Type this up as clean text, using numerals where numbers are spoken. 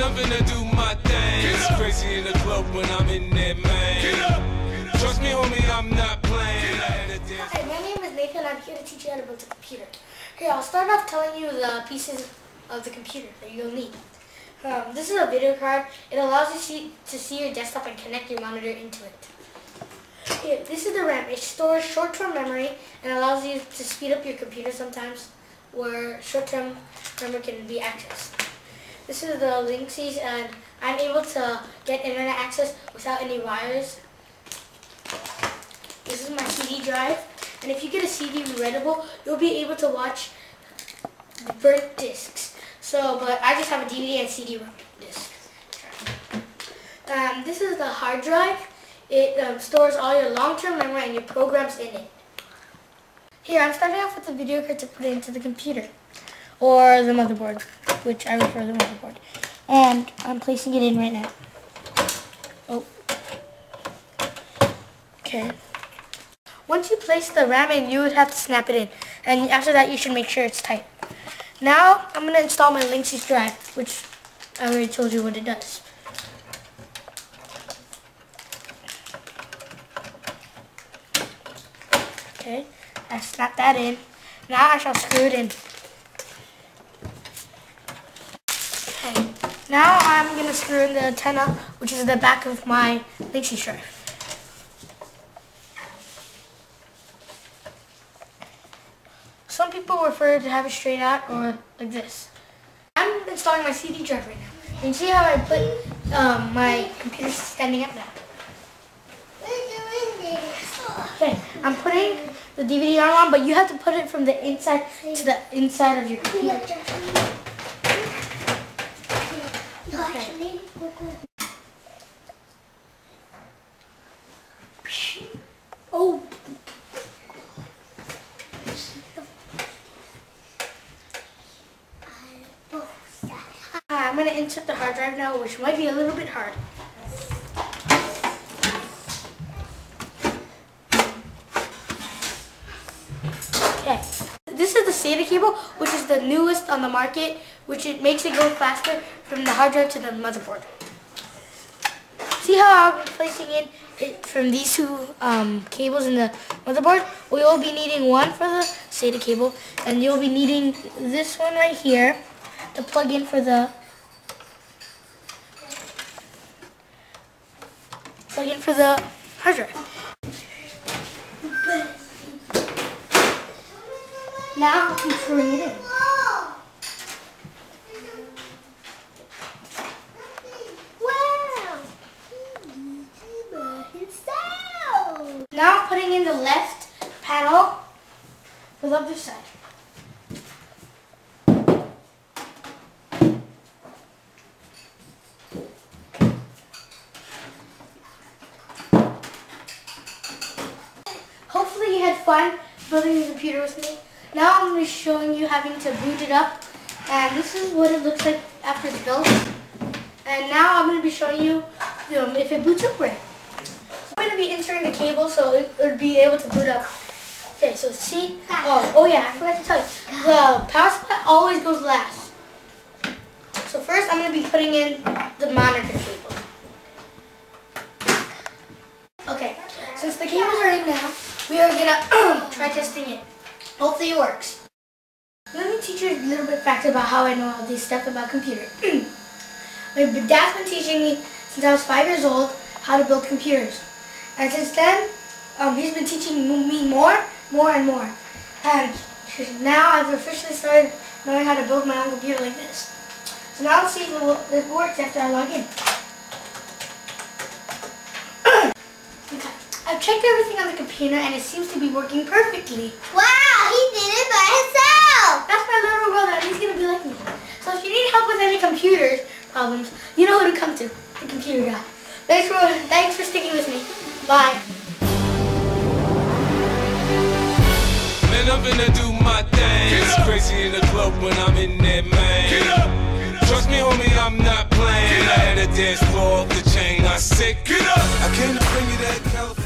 I'm finna do my thing. It's crazy in the club when I'm in there, man. Trust me, homie, I'm not playing. Hi, my name is Nathan. I'm here to teach you how to build a computer. Here, I'll start off telling you the pieces of the computer that you'll need. This is a video card. It allows you to see your desktop and connect your monitor into it. Here, this is the RAM. It stores short-term memory and allows you to speed up your computer sometimes where short-term memory can be accessed. This is the Linksys, and I'm able to get internet access without any wires. This is my CD drive, and if you get a CD readable, you'll be able to watch burnt discs. But I just have a DVD and CD disc. This is the hard drive. It stores all your long-term memory and your programs in it. Here, I'm starting off with the video card to put it into the computer, or the motherboard, which I refer to the motherboard. And I'm placing it in right now. Oh. Okay. Once you place the RAM in, you would have to snap it in. And after that, you should make sure it's tight. Now, I'm going to install my Linksys drive, which I already told you what it does. Okay, I snapped that in. Now I shall screw it in. Okay, now I'm going to screw in the antenna, which is the back of my Linksys drive. Some people prefer to have it straight out or like this. I'm installing my CD drive right now. You can see how I put my computer standing up now. Okay, I'm putting the DVD on, but you have to put it from the inside to the inside of your computer. Okay. Oh. I'm going to insert the hard drive now, which might be a little bit hard. Okay, this is the SATA cable, which is the newest on the market, which it makes it go faster from the hard drive to the motherboard. See how I'm placing it from these two cables in the motherboard? We will be needing one for the SATA cable, and you'll be needing this one right here to plug in for the hard drive. Now I'm screwing it in. Wow! Now I'm putting in the left panel for the other side. Hopefully you had fun building the computer with me. Now I'm going to be showing you having to boot it up, and this is what it looks like after it's built. And now I'm going to be showing you, if it boots up right. So I'm going to be inserting the cable so it would be able to boot up. Okay, so see, oh yeah, I forgot to tell you, the power supply always goes last. So first I'm going to be putting in the monitor cable. Okay, since the cables are in now, we are going to try testing it. Hopefully it works. Let me teach you a little bit facts about how I know all these stuff about computer. My dad's been teaching me since I was 5 years old how to build computers. And since then, he's been teaching me more and more. And now I've officially started knowing how to build my own computer like this. So now let's see if it works after I log in. I've checked everything on the computer and it seems to be working perfectly. Wow, he did it by himself! That's my little brother and he's going to be like me. So if you need help with any computer problems, you know who to come to, the computer guy. Thanks for sticking with me. Bye. Man, I'm finna do my thing. It's crazy in the club when I'm in there, man. Trust me, homie, I'm not playing. I had a dance floor off the chain. I said, get up! I came to bring you that California.